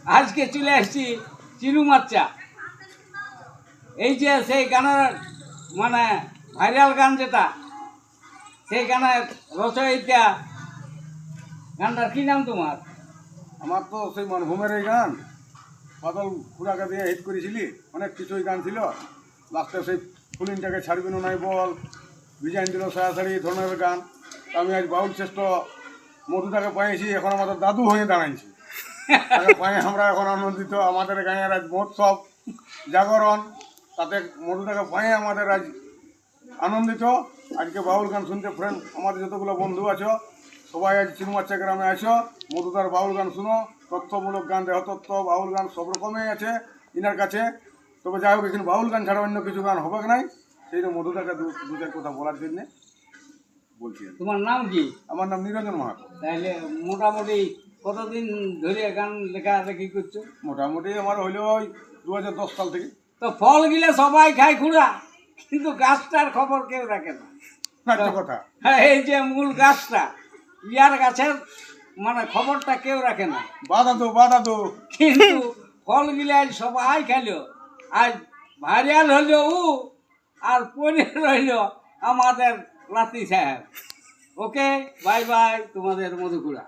আজকে চলে আসছি চিরুমাচ্চা। এই যে সেই গানের মানে ভাইরাল গান যেটা, সেই গানের রচয়িতা, গানটার কি নাম তোমার? আমার তো সেই মনভূমের এই গান বাদল খুড়াকে দিয়ে হিট করেছিলি, অনেক কিছুই গান ছিল। লাস্টে সেই ফুলিনটাকে ছাড়বি না নাই বল, ডিজাইন দিল সারাসারি এই ধরনের গান। তো আমি আজ বাউল শ্রেষ্ঠ মধুদাকে পাইছি, এখন আমাদের দাদু হয়ে দাঁড়াইছি। তাকে পাই আমরা এখন আনন্দিত। আমাদের গাঁয়ের আজ মহোৎসব, জাগরণ, তাতে মধুদাকে পাই আমাদের আজ আনন্দিত। আজকে বাউল গান শুনতে ফ্রেন্ড আমাদের যতগুলো বন্ধু আছো সবাই আজ চিরুমাচ্চা গ্রামে আসো, মধুদার বাউল গান শুনো। তথ্যমূলক গান, দেহতত্ত্ব, বাউল গান সব রকমই আছে ইনার কাছে। তবে যাই হোক, এখানে বাউল গান ছাড়া অন্য কিছু গান হবে না, সেই জন্য মধুদাকে দু চার কথা বলার জন্যে বলছি। তোমার নাম কি? আমার নাম নিরঞ্জন মাহাতো। তাহলে মোটামুটি কতদিন ধরে গান লেখালেখি করছো? মোটামুটি আমার হইলো ওই 2010 সাল থেকে। তো ফল গিলে সবাই খায় খুঁড়া, কিন্তু গাছটার খবর কেউ রাখে না। একটা কথা, হ্যাঁ, এই যে মূল গাছটা, ইয়ার গাছের মানে খবরটা কেউ রাখে না। বাধা দো। কিন্তু ফল গিলে আজ সবাই খাইলো, আজ ভাইরাল হলো ও, আর পরে রইল আমাদের লাতি সাহেব। ওকে, বাই বাই, তোমাদের মধুকুড়া।